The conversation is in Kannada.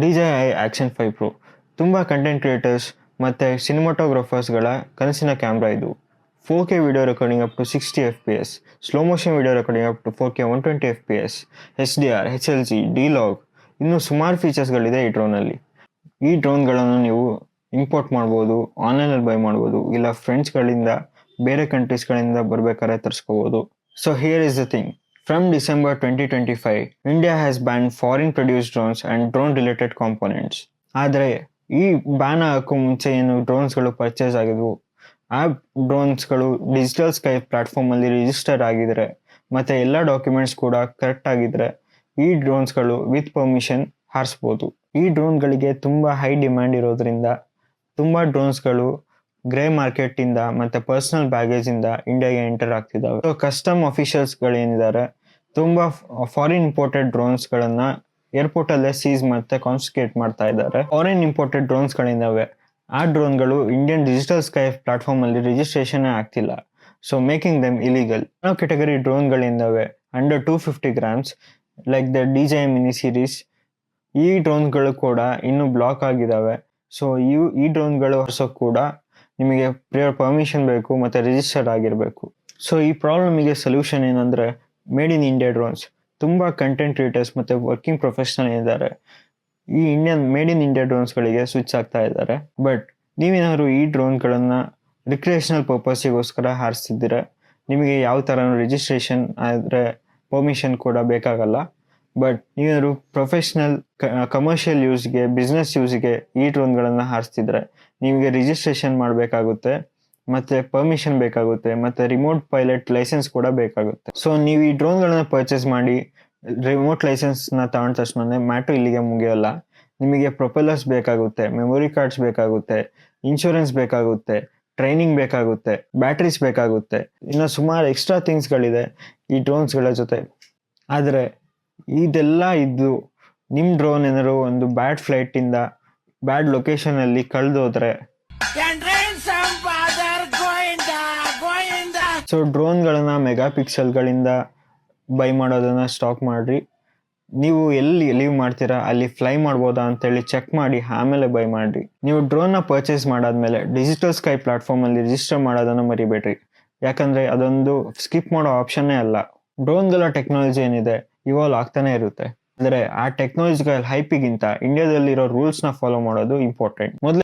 DJI Action 5 Pro ತುಂಬ ಕಂಟೆಂಟ್ ಕ್ರಿಯೇಟರ್ಸ್ ಮತ್ತು ಸಿನಿಮಾಟೋಗ್ರಫರ್ಸ್ಗಳ ಕನಸಿನ ಕ್ಯಾಮ್ರಾ ಇದು. 4K video recording up to 60 FPS, slow motion video recording up to 4K 120 FPS, HDR, HLG, D-Log ಇನ್ನೂ ಸುಮಾರು ಫೀಚರ್ಸ್ಗಳಿದೆ ಈ ಡ್ರೋನಲ್ಲಿ. ಈ ಡ್ರೋನ್ಗಳನ್ನು ನೀವು ಇಂಪೋರ್ಟ್ ಮಾಡ್ಬೋದು, ಆನ್ಲೈನಲ್ಲಿ ಬೈ ಮಾಡ್ಬೋದು, ಇಲ್ಲ ಫ್ರೆಂಡ್ಸ್ಗಳಿಂದ ಬೇರೆ ಕಂಟ್ರೀಸ್ಗಳಿಂದ ಬರ್ಬೇಕಾದ್ರೆ ತರಿಸ್ಕೋಬೋದು. So here is the thing. From December 2025, India has banned foreign-produced drones and drone-related components. ಆದರೆ ಈ ಬ್ಯಾನ್ ಹಾಕೋ ಮುಂಚೆ ಏನು ಡ್ರೋನ್ಸ್ಗಳು ಪರ್ಚೇಸ್ ಆಗಿದ್ವು, ಆ ಡ್ರೋನ್ಸ್ಗಳು ಡಿಜಿಟಲ್ ಸ್ಕೈ ಪ್ಲಾಟ್ಫಾರ್ಮಲ್ಲಿ ರಿಜಿಸ್ಟರ್ ಆಗಿದ್ರೆ ಮತ್ತು ಎಲ್ಲ ಡಾಕ್ಯುಮೆಂಟ್ಸ್ ಕೂಡ ಕರೆಕ್ಟ್ ಆಗಿದ್ರೆ ಈ ಡ್ರೋನ್ಸ್ಗಳು ವಿತ್ ಪರ್ಮಿಷನ್ ಹಾರಿಸ್ಬೋದು. ಈ ಡ್ರೋನ್ಗಳಿಗೆ ತುಂಬ ಹೈ ಡಿಮ್ಯಾಂಡ್ ಇರೋದ್ರಿಂದ ತುಂಬ ಡ್ರೋನ್ಸ್ಗಳು ಗ್ರೇ ಮಾರ್ಕೆಟಿಂದ ಮತ್ತು ಪರ್ಸನಲ್ ಬ್ಯಾಗೇಜಿಂದ ಇಂಡಿಯಾಗೆ ಎಂಟರ್ ಆಗ್ತಿದ್ದಾವೆ. ಸೊ ಕಸ್ಟಮ್ ಅಫಿಷಿಯಲ್ಸ್ಗಳೇನಿದ್ದಾರೆ ತುಂಬ ಫಾರಿನ್ ಇಂಪೋರ್ಟೆಡ್ ಡ್ರೋನ್ಸ್ಗಳನ್ನು ಏರ್ಪೋರ್ಟಲ್ಲೇ ಸೀಸ್ ಮತ್ತು ಕಾನ್ಫಿಸ್ಕೇಟ್ ಮಾಡ್ತಾ ಇದ್ದಾರೆ. ಫಾರಿನ್ ಇಂಪೋರ್ಟೆಡ್ ಡ್ರೋನ್ಸ್ಗಳಿದ್ದಾವೆ, ಆ ಡ್ರೋನ್ಗಳು ಇಂಡಿಯನ್ ಡಿಜಿಟಲ್ ಸ್ಕೈ ಪ್ಲಾಟ್ಫಾರ್ಮಲ್ಲಿ ರಿಜಿಸ್ಟ್ರೇಷನ್ನೇ ಆಗ್ತಿಲ್ಲ. So making them illegal. Category ಡ್ರೋನ್ಗಳಿದ್ದಾವೆ under 250 grams like the DJI mini series. ಈ ಡ್ರೋನ್ಗಳು ಕೂಡ ಇನ್ನೂ ಬ್ಲಾಕ್ ಆಗಿದ್ದಾವೆ. ಸೊ ಈ ಡ್ರೋನ್ಗಳು ಹೊರಸೋಕೆ ಕೂಡ ನಿಮಗೆ ಪ್ರಿಯರ್ ಪರ್ಮಿಷನ್ ಬೇಕು ಮತ್ತು ರಿಜಿಸ್ಟರ್ಡ್ ಆಗಿರಬೇಕು. ಸೊ ಈ ಪ್ರಾಬ್ಲಮಿಗೆ ಸೊಲ್ಯೂಷನ್ ಏನಂದರೆ ಮೇಡ್ ಇನ್ ಇಂಡಿಯಾ ಡ್ರೋನ್ಸ್. ತುಂಬ ಕಂಟೆಂಟ್ ಕ್ರಿಯೇಟರ್ಸ್ ಮತ್ತು ವರ್ಕಿಂಗ್ ಪ್ರೊಫೆಷನಲ್ ಇದ್ದಾರೆ, he made in India ಡ್ರೋನ್ಸ್ಗಳಿಗೆ switch ಆಗ್ತಾ ಇದ್ದಾರೆ. ಬಟ್ ನೀವೇನಾದ್ರು ಈ ಡ್ರೋನ್ಗಳನ್ನು ರಿಕ್ರಿಯೇಷನಲ್ ಪರ್ಪಸ್ಸಿಗೋಸ್ಕರ ಹಾರಿಸ್ತಿದ್ದೀರ, ನಿಮಗೆ ಯಾವ ಥರ ರಿಜಿಸ್ಟ್ರೇಷನ್ ಆದರೆ ಪರ್ಮಿಷನ್ ಕೂಡ ಬೇಕಾಗಲ್ಲ. ಬಟ್ ನೀವೇನಾದ್ರು ಪ್ರೊಫೆಷ್ನಲ್ ಕಮರ್ಷಿಯಲ್ ಯೂಸ್ಗೆ, ಬಿಸ್ನೆಸ್ ಯೂಸ್ಗೆ ಈ ಡ್ರೋನ್ಗಳನ್ನು ಹಾರಿಸ್ತಿದ್ರೆ ನಿಮಗೆ ರಿಜಿಸ್ಟ್ರೇಷನ್ ಮಾಡಬೇಕಾಗುತ್ತೆ ಮತ್ತು ಪರ್ಮಿಷನ್ ಬೇಕಾಗುತ್ತೆ ಮತ್ತು ರಿಮೋಟ್ ಪೈಲಟ್ ಲೈಸೆನ್ಸ್ ಕೂಡ ಬೇಕಾಗುತ್ತೆ. ಸೊ ನೀವು ಈ ಡ್ರೋನ್ಗಳನ್ನು ಪರ್ಚೇಸ್ ಮಾಡಿ ರಿಮೋಟ್ ಲೈಸೆನ್ಸ್ನ ತಗೊಂಡ ತಕ್ಷಣ ಮ್ಯಾಟ್ರ್ ಇಲ್ಲಿಗೆ ಮುಗಿಯೋಲ್ಲ. ನಿಮಗೆ ಪ್ರೊಪೆಲ್ಲರ್ಸ್ ಬೇಕಾಗುತ್ತೆ, ಮೆಮೊರಿ ಕಾರ್ಡ್ಸ್ ಬೇಕಾಗುತ್ತೆ, ಇನ್ಶೂರೆನ್ಸ್ ಬೇಕಾಗುತ್ತೆ, ಟ್ರೈನಿಂಗ್ ಬೇಕಾಗುತ್ತೆ, ಬ್ಯಾಟ್ರೀಸ್ ಬೇಕಾಗುತ್ತೆ, ಇನ್ನು ಸುಮಾರು ಎಕ್ಸ್ಟ್ರಾ ಥಿಂಗ್ಸ್ಗಳಿದೆ ಈ ಡ್ರೋನ್ಸ್ಗಳ ಜೊತೆ. ಆದರೆ ಇದೆಲ್ಲ ಇದ್ದು ನಿಮ್ಮ ಡ್ರೋನ್ ಏನಾದ್ರು ಒಂದು ಬ್ಯಾಡ್ ಫ್ಲೈಟಿಂದ ಬ್ಯಾಡ್ ಲೊಕೇಶನಲ್ಲಿ ಕಳೆದೋದ್ರೆ, ಸೊ ಡ್ರೋನ್ಗಳನ್ನ ಮೆಗಾ ಪಿಕ್ಸೆಲ್ಗಳಿಂದ ಬೈ ಮಾಡೋದನ್ನ ಸ್ಟಾಕ್ ಮಾಡ್ರಿ. ನೀವು ಎಲ್ಲಿ ಲೀವ್ ಮಾಡ್ತೀರಾ ಅಲ್ಲಿ ಫ್ಲೈ ಮಾಡ್ಬೋದಾ ಅಂತೇಳಿ ಚೆಕ್ ಮಾಡಿ ಆಮೇಲೆ ಬೈ ಮಾಡ್ರಿ. ನೀವು ಡ್ರೋನ್ನ ಪರ್ಚೇಸ್ ಮಾಡಾದ್ಮೇಲೆ ಡಿಜಿಟಲ್ ಸ್ಕೈ ಪ್ಲಾಟ್ಫಾರ್ಮಲ್ಲಿ ರಿಜಿಸ್ಟರ್ ಮಾಡೋದನ್ನು ಮರಿಬೇಡ್ರಿ, ಯಾಕಂದರೆ ಅದೊಂದು ಸ್ಕಿಪ್ ಮಾಡೋ ಆಪ್ಷನ್ನೇ ಅಲ್ಲ. ಡ್ರೋನ್ಗಳ ಟೆಕ್ನಾಲಜಿ ಏನಿದೆ ಇವಾಲ್ವ್ ಆಗ್ತಾನೆ ಇರುತ್ತೆ. ಅಂದರೆ ಆ ಟೆಕ್ನಾಲಜಿಕಲ್ ಹೈಪಿಗಿಂತ ಇಂಡಿಯಾದಲ್ಲಿರೋ ರೂಲ್ಸ್ನ ಫಾಲೋ ಮಾಡೋದು ಇಂಪಾರ್ಟೆಂಟ್. ಮೊದಲೇ